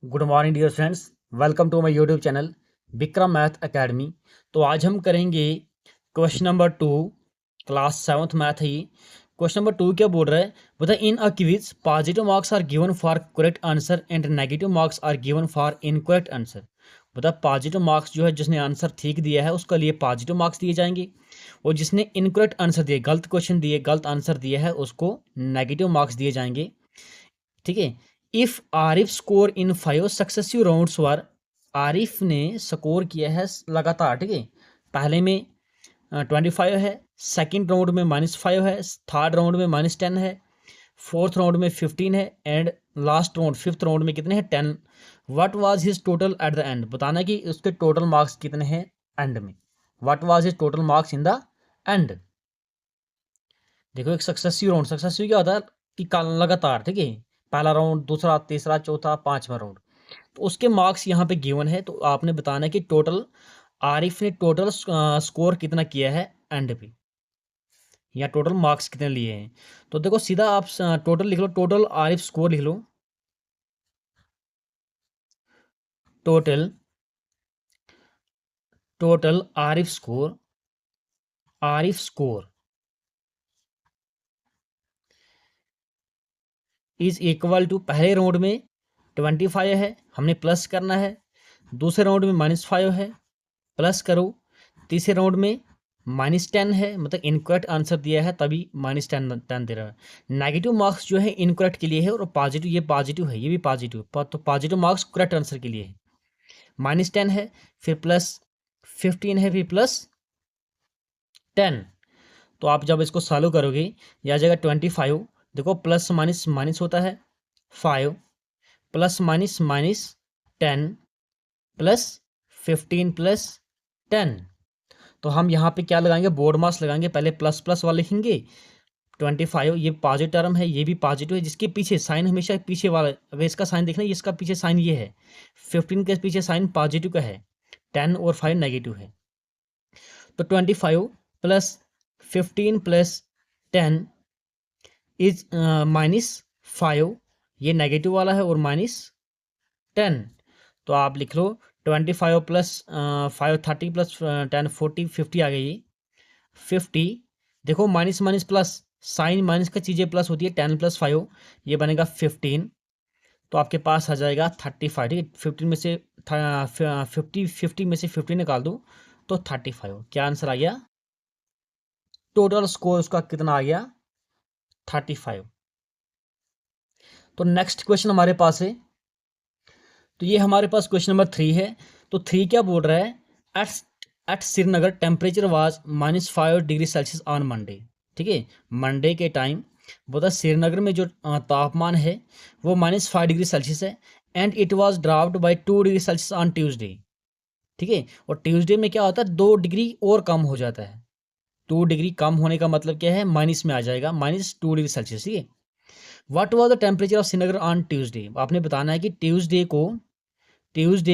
Good morning dear friends, welcome to my YouTube channel Vikram math academy. तो आज हम करेंगे question number 2, class 7th math है ये। क्वेश्चन नंबर 2 क्या बोल रहा है, बता in a quiz positive marks are given for correct answer and negative marks are given for incorrect answer. बता पॉजिटिव मार्क्स जो है जिसने आंसर ठीक दिया है उसके लिए पॉजिटिव मार्क्स दिए जाएंगे, और जिसने इनकरेक्ट आंसर दिए, गलत क्वेश्चन दिए, गलत आंसर दिया है, उसको नेगेटिव मार्क्स दिए जाएंगे। ठीक है। If Arif score in 5 successive rounds were, Arif ने स्कोर किया है लगातार, ठीक है, पहले में 25 है, सेकंड राउंड में -5 है, थर्ड राउंड में -10 है, फोर्थ राउंड में 15 है, and last round fifth round में कितने हैं, 10। What was his total at the end, बताना कि उसके टोटल मार्क्स कितने हैं एंड में। What was his total marks in the end. देखो एक सक्सेसिव राउंड, सक्सेसिव क्या होता है कि लगातार, ठीक है, पहला राउंड, दूसरा, तीसरा, चौथा, पांचवा राउंड, तो उसके मार्क्स यहाँ पे गिवन है। तो आपने बताना है कि टोटल आरिफ ने टोटल स्कोर कितना किया है एंड पे, या टोटल मार्क्स कितने लिए हैं। तो देखो सीधा आप टोटल लिख लो, टोटल आरिफ स्कोर लिख लो, total total Arif score is equal to, पहले राउंड में 25 है, हमने प्लस करना है, दूसरे राउंड में -5 है, प्लस करो, तीसरे राउंड में -10 है, मतलब इनकरेक्ट आंसर दिया है तभी -10 दे रहा है। नेगेटिव मार्क्स जो है इनकरेक्ट के लिए है, और पॉजिटिव, ये पॉजिटिव है, ये भी पॉजिटिव, तो पॉजिटिव मार्क्स करेक्ट आंसर के लिए है। -10 है, फिर +15 है, फिर +10। तो आप जब इसको सॉल्व करोगे, या जगह 25, देखो प्लस माइनस माइनस होता है 5, प्लस माइनस माइनस 10, +15 +10। तो हम यहाँ पे क्या लगाएंगे, बोर्ड मास लगाएंगे, पहले प्लस प्लस वाला लिखेंगे 25, ये पॉजिटिव टर्म है, ये भी पॉजिटिव है, जिसके पीछे साइन हमेशा पीछे वाला, अगर इसका साइन देखना, इसका पीछे साइन ये है, 15 के पीछे साइन पॉजिटिव का है, 10 और 5 नेगेटिव है। तो 25 +15 +10 इज -5, ये नेगेटिव वाला है, और -10। तो आप लिख लो 25 + 5 30 + 10 40, 50 आ गई, 50। देखो minus minus plus, sign minus का चीज़ें प्लस होती है, 10 + 5, ये बनेगा 15। तो आपके पास आ जाएगा 35, ठीक है, 15 में से 50 में से 50 निकाल दो तो 35। क्या आंसर आ गया, टोटल स्कोर उसका कितना आ गया, 35। तो नेक्स्ट क्वेश्चन हमारे पास है, तो ये हमारे पास क्वेश्चन नंबर 3 है। तो 3 क्या बोल रहा है, at Srinagar temperature was -5 degree Celsius on Monday. ठीक है, मंडे के टाइम बोला श्रीनगर में जो तापमान है वो -5 डिग्री सेल्सियस है, and it was dropped by 2 degree Celsius on Tuesday. ठीक है, और ट्यूसडे में क्या होता है, 2 डिग्री और कम हो जाता है। 2 डिग्री कम होने का मतलब क्या है, माइनस में आ जाएगा, -2 डिग्री सेल्सियस। ठीक है, what was the temperature of Srinagar on Tuesday, आपने बताना है कि ट्यूसडे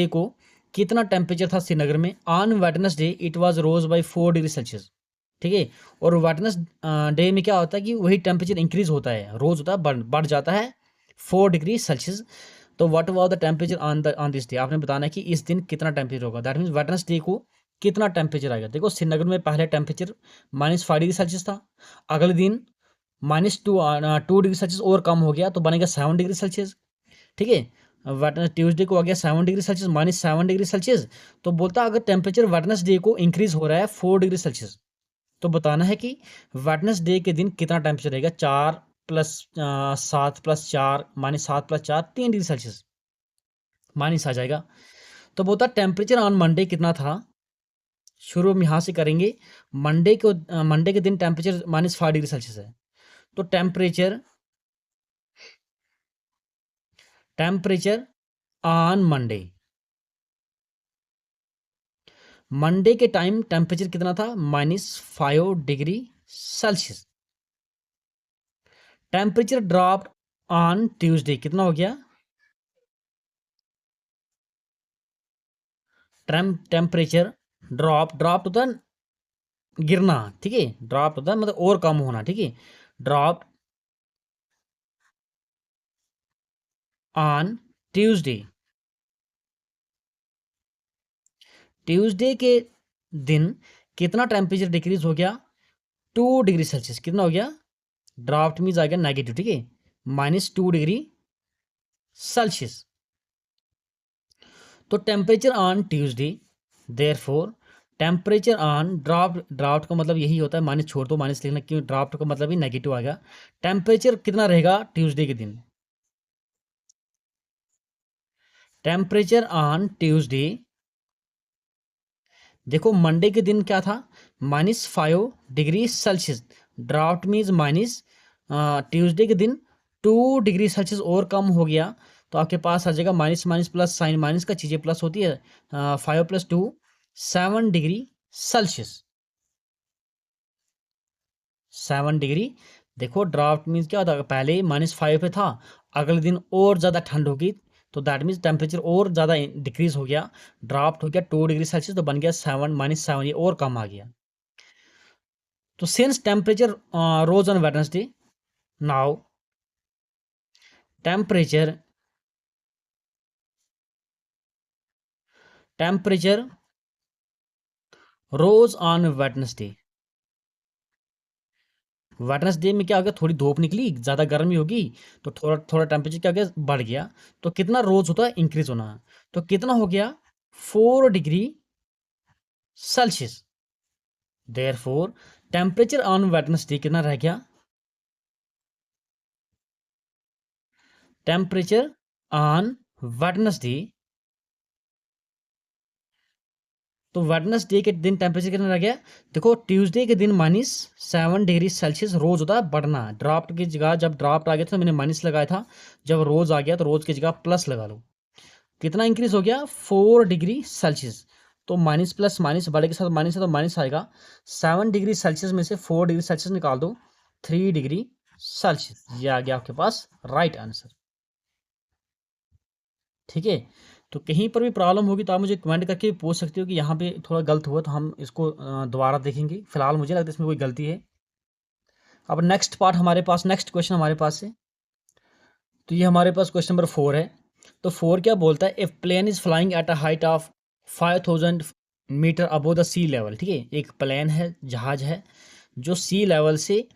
को कितना टेम्परेचर था श्रीनगर में। On Wednesday it was rose by 4 degree Celsius. ठीक है, और वेडनेस डे में क्या होता है कि वही टेम्परेचर इंक्रीज होता है, रोज होता है, बढ़ जाता है 4 डिग्री सेल्सियस। तो what was the temperature on this day, आपने बताना है कि इस दिन कितना टेम्परेचर होगा, दैट मीन्स वेडनेसडे को कितना टेम्परेचर आएगा। देखो श्रीनगर में पहले टेम्परेचर -5 डिग्री सेल्सियस था, अगले दिन -2 डिग्री सेल्सियस और कम हो गया, तो बनेगा 7 डिग्री सेल्सियस। ठीक है, ट्यूसडे को आ गया 7 डिग्री सेल्सियस, -7 डिग्री सेल्सियस। तो बोलता अगर टेम्परेचर वेडनेसडे को इंक्रीज हो रहा है 4 डिग्री सेल्सियस, तो बताना है कि वेडनेसडे के दिन कितना टेम्परेचर रहेगा। 4 + 7 + 4 -7 + 4 3 डिग्री सेल्सियस, माइनस आ जाएगा। तो बोलता टेम्परेचर ऑन मंडे कितना था, शुरू हम यहाँ से करेंगे। मंडे के दिन टेम्परेचर -5 डिग्री सेल्सियस है, तो टेम्परेचर ऑन मंडे के टाइम टेम्परेचर कितना था, -5 degree Celsius. Temperature dropped on Tuesday कितना हो गया, टेम्परेचर ड्रॉप होता है गिरना, ठीक है, ड्रॉप होता है मतलब और कम होना। ठीक है, ड्रॉप ऑन ट्यूसडे ट्यूसडे के दिन कितना टेम्परेचर डिक्रीज हो गया, 2 डिग्री सेल्सियस। कितना हो गया, ड्राफ्ट मीन्स आ गया नेगेटिव, ठीक है, -2 डिग्री सेल्सियस। तो temperature on Tuesday, therefore temperature on draft, draft का मतलब यही होता है, माइनस छोड़ दो, माइनस लिखना क्यों, ड्राफ्ट का मतलब ही नेगेटिव आ गया। टेम्परेचर कितना रहेगा ट्यूसडे के दिन, टेम्परेचर ऑन ट्यूसडे, देखो मंडे के दिन क्या था, -5 degree Celsius, draft means minus, Tuesday के दिन 2 डिग्री सेल्सियस और कम हो गया, तो आपके पास आ जाएगा minus minus plus, sign minus का चीज़ें प्लस होती है, 5 + 2 7 डिग्री सेल्सियस, 7 डिग्री। देखो ड्राफ्ट मीन्स क्या होता है, पहले -5 पे था, अगले दिन और ज़्यादा ठंड होगी, तो दैट मीन्स टेम्परेचर और ज़्यादा डिक्रीज हो गया, ड्राफ्ट हो गया 2 डिग्री सेल्सियस, तो बन गया 7 -7, ये और कम आ गया। तो since temperature rose on Wednesday, now temperature temperature rose on Wednesday, Wednesday में क्या हो गया, थोड़ी धूप निकली, ज़्यादा गर्मी होगी, तो थोड़ा थोड़ा टेम्परेचर क्या हो गया, बढ़ गया, तो कितना रोज होता है, इंक्रीज होना, तो कितना हो गया, 4 degree Celsius. Therefore temperature on Wednesday कितना रह गया, टेम्परेचर ऑन वेडनेसडे, तो वेडनेसडे के दिन टेम्परेचर कितना रह गया, देखो ट्यूसडे के दिन -7 डिग्री सेल्सियस रोज होता है बढ़ना, ड्राफ्ट की जगह जब ड्राफ्ट आ गया था मैंने माइनस लगाया था, जब रोज आ गया तो रोज की जगह प्लस लगा लो, कितना इंक्रीज हो गया, 4 डिग्री सेल्सियस। तो माइनस प्लस माइनस, बड़े के साथ माइनस है तो माइनस आएगा, 7 डिग्री सेल्सियस में से 4 डिग्री सेल्सियस निकाल दो, 3 डिग्री सेल्सियस, ये आ गया आपके पास राइट आंसर, ठीक है। तो कहीं पर भी प्रॉब्लम होगी तो आप मुझे कमेंट करके पूछ सकते हो कि यहाँ पे थोड़ा गलत हुआ, तो हम इसको दोबारा देखेंगे, फिलहाल मुझे लगता है इसमें कोई गलती है। अब नेक्स्ट पार्ट हमारे पास, नेक्स्ट क्वेश्चन हमारे पास है, तो ये हमारे पास क्वेश्चन नंबर 4 है। तो 4 क्या बोलता है, if plane is flying at a height of 5000 metre above the sea level, ठीक है, एक प्लेन है, जहाज है, जो सी लेवल से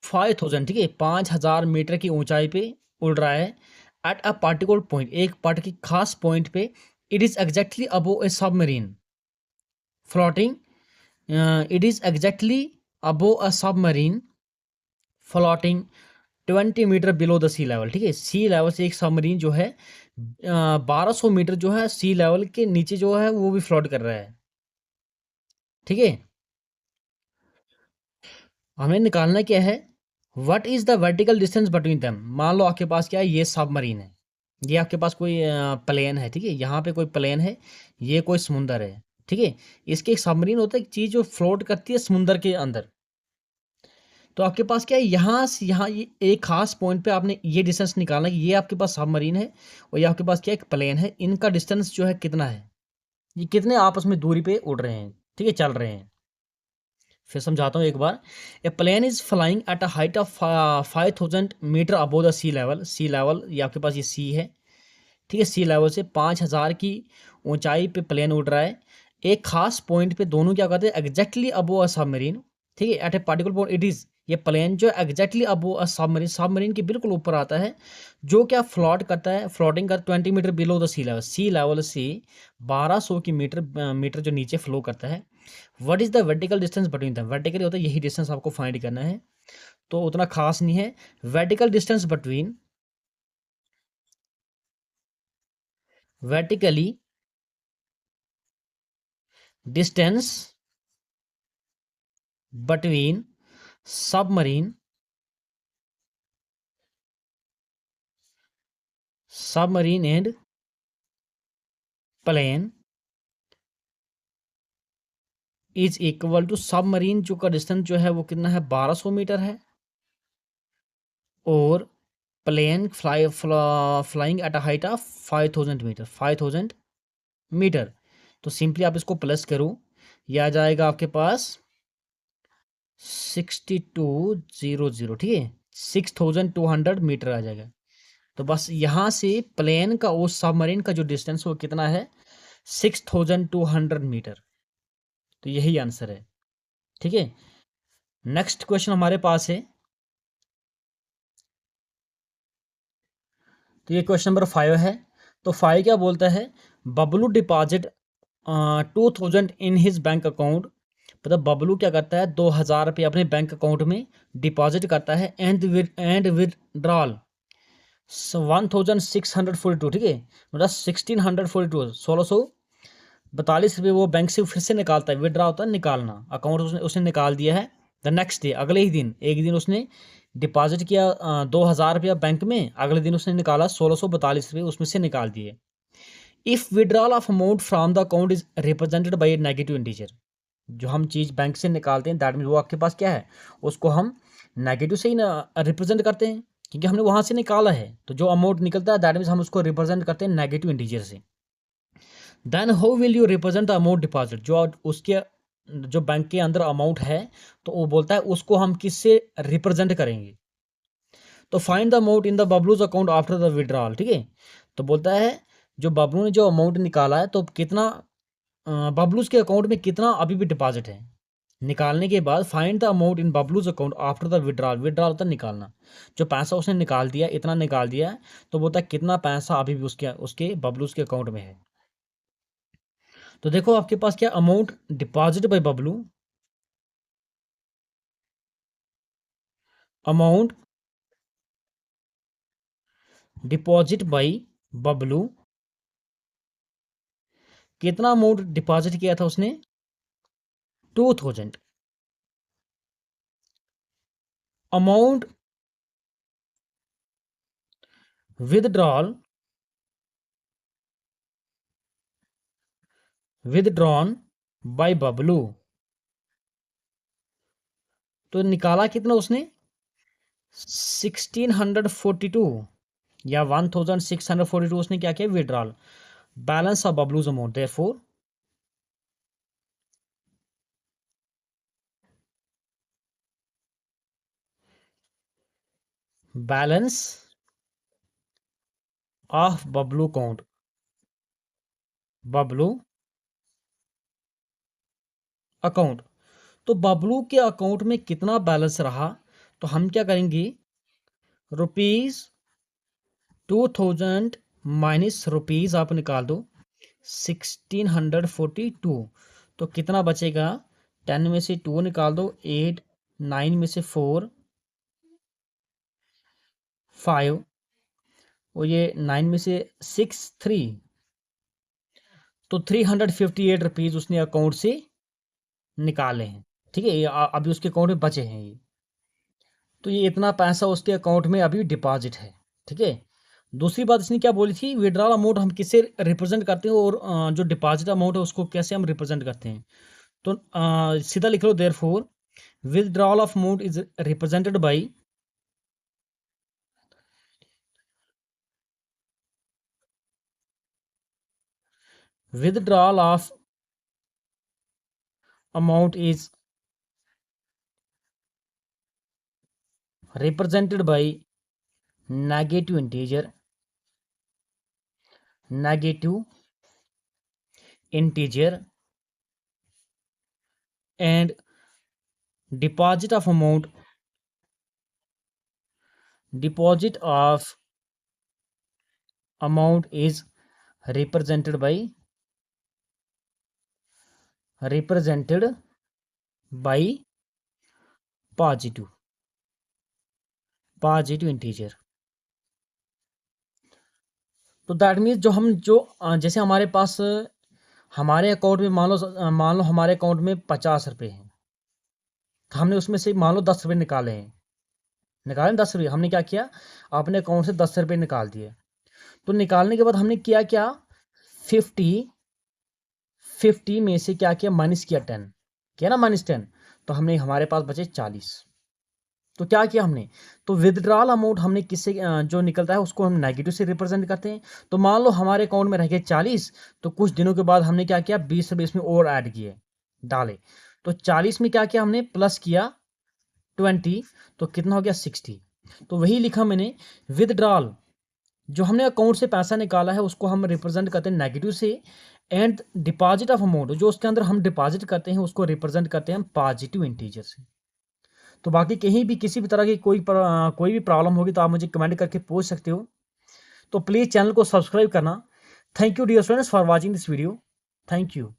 5000, ठीक है, 5000 मीटर की ऊंचाई पे उड़ रहा है, एट अ पार्टिकुलर पॉइंट, एक पार्ट की खास पॉइंट पे, it is exactly above a submarine floating, it is exactly above a submarine floating 20 metre below the sea level, ठीक है, सी लेवल से एक सबमरीन जो है 1200 मीटर जो है सी लेवल के नीचे जो है वो भी फ्लोट कर रहा है, ठीक है। हमें निकालना क्या है, what is the vertical distance between them, मान लो आपके पास क्या है, ये सबमरीन है, ये आपके पास कोई प्लेन है, ठीक है, यहाँ पे कोई प्लेन है, ये कोई समुंदर है, ठीक है, इसके एक सबमरीन होता है, एक चीज़ जो फ्लोट करती है समुंदर के अंदर, तो आपके पास क्या है, यहाँ से यहाँ ये एक खास पॉइंट पे आपने ये डिस्टेंस निकालना है कि ये आपके पास सबमरीन है और ये आपके पास क्या एक प्लेन है, इनका डिस्टेंस जो है कितना है, ये कितने आपस में दूरी पे उड़ रहे हैं, ठीक है, चल रहे हैं। फिर समझाता हूँ एक बार, a plane is flying at a height of 5000 metre above the sea level, sea level ये आपके पास ये सी है, ठीक है, सी लेवल से 5000 की ऊंचाई पे प्लेन उड़ रहा है, एक खास पॉइंट पे दोनों क्या करते हैं, एग्जैक्टली अबो अ सबमरीन, ठीक है, at a particular point it is, ये प्लेन जो exactly above a submarine, submarine के बिल्कुल ऊपर आता है, जो क्या फ्लोट करता है, फ्लोटिंग कर 20 metre below the sea level से 1200 की मीटर जो नीचे फ्लो करता है। What is the vertical distance between the, vertical होता है यही डिस्टेंस आपको फाइंड करना है, तो उतना खास नहीं है, vertical distance between, vertically distance between submarine, submarine and plane is equal to, submarine जो का डिस्टेंस जो है वो कितना है, 1200 मीटर है, और plane flying at a height of 5000 metre, 5000 metre, तो सिंपली आप इसको प्लस करो, ये आ जाएगा आपके पास 6200, ठीक है, 6200 मीटर आ जाएगा। तो बस यहाँ से प्लेन का और सबमरीन का जो डिस्टेंस वो कितना है, 6200 मीटर। तो यही आंसर है। ठीक है, नेक्स्ट क्वेश्चन हमारे पास है, तो ये क्वेश्चन नंबर 5 है। तो 5 क्या बोलता है, Bablu deposit 2000 in his bank account. मतलब बबलू क्या करता है, 2000 रुपये अपने बैंक अकाउंट में डिपॉजिट करता है, एंड विदड्रॉल 1642। ठीक है, मतलब 1642 वो बैंक से फिर से निकालता है। विदड्रॉ होता है निकालना, अकाउंट उसने निकाल दिया है। द नेक्स्ट डे, अगले ही दिन, एक दिन उसने डिपॉजिट किया 2000 रुपया बैंक में, अगले दिन उसने निकाला 1642 उसमें से निकाल दिए। If withdrawal of amount from the account is represented by negative integer. जो हम चीज़ बैंक से निकालते हैं, दैट मीन वो आपके पास क्या है, उसको हम नेगेटिव से ही रिप्रेजेंट करते हैं, क्योंकि हमने वहां से निकाला है। तो जो अमाउंट निकलता है, दैट मीन्स हम उसको रिप्रेजेंट करते हैं नेगेटिव इंटीजर से। Then how will you represent the amount deposit. जो उसके जो बैंक के अंदर अमाउंट है, तो वो बोलता है उसको हम किससे रिप्रेजेंट करेंगे। तो find the amount in the Babloo's account after the withdrawal. ठीक है, तो बोलता है जो बबलू ने जो अमाउंट निकाला है, तो कितना बबलूज के अकाउंट में कितना अभी भी डिपॉजिट है। निकालने के बाद find the amount in Babloo's account after the withdrawal. Withdrawal होता है निकालना, जो पैसा उसने निकाल दिया, इतना निकाल दिया है, तो बोलता है कितना पैसा अभी भी उसके उसके बबलूज के अकाउंट में है। तो देखो आपके पास क्या, amount deposit by Bablu, amount deposit by Bablu, कितना अमाउंट डिपॉजिट किया था उसने, 2000। Amount withdrawal withdrawn by Bablu, तो निकाला कितना उसने, 1642 या 1642 उसने क्या किया, withdrawal. Balance of Babloo's amount, therefore balance of Babloo account, Babloo account. तो बबलू के अकाउंट में कितना बैलेंस रहा, तो हम क्या करेंगे, रुपीज 2000 माइनस रुपीज आप निकाल दो 1642, तो कितना बचेगा, 10 में से 2 निकाल दो 8, 9 में से 4 5, और ये 9 में से 6 3, तो 358 रुपीज उसने अकाउंट से निकाले हैं। ठीक है, ये अभी उसके अकाउंट में बचे हैं ये, तो ये इतना पैसा उसके अकाउंट में अभी डिपॉजिट है। ठीक है, दूसरी बात इसने क्या बोली थी, विड्रॉल अमाउंट हम किससे रिप्रेजेंट करते हैं, और जो डिपॉजिट अमाउंट है उसको कैसे हम रिप्रेजेंट करते हैं। तो सीधा लिख लो, therefore withdrawal of amount is represented by withdrawal of amount is represented by negative integer, negative integer, and deposit of amount, deposit of amount is represented by positive integer. तो दैट मीन्स जो हम जो जैसे हमारे पास हमारे account में मान लो हमारे अकाउंट में 50 रुपये हैं, तो हमने उसमें से मान लो 10 रुपये निकाले हैं, निकाले 10 रुपये, हमने क्या किया, अपने अकाउंट से 10 रुपये निकाल दिए। तो निकालने के बाद हमने किया क्या, 50 में से क्या किया, माइनस किया 10, किया ना -10, तो हमने हमारे पास बचे 40। तो क्या किया हमने, तो विदड्रॉल अमाउंट हमने किससे जो निकलता है उसको हम नेगेटिव से रिप्रेजेंट करते हैं। तो मान लो हमारे अकाउंट में रह गए 40, तो कुछ दिनों के बाद हमने क्या किया, 20 रुपये इसमें और ऐड किए, डाले, तो 40 में क्या किया हमने, प्लस किया 20, तो कितना हो गया 60। तो वही लिखा मैंने, विदड्रॉल जो हमने अकाउंट से पैसा निकाला है उसको हम रिप्रेजेंट करते हैं नेगेटिव से, एंड डिपॉजिट ऑफ अमाउंट, जो उसके अंदर हम डिपॉजिट करते हैं उसको रिप्रेजेंट करते हैं हम पॉजिटिव इंटीजर से। तो बाकी कहीं भी किसी भी तरह की कोई भी प्रॉब्लम होगी तो आप मुझे कमेंट करके पूछ सकते हो। तो प्लीज़ चैनल को सब्सक्राइब करना। Thank you dear students for watching this video. Thank you.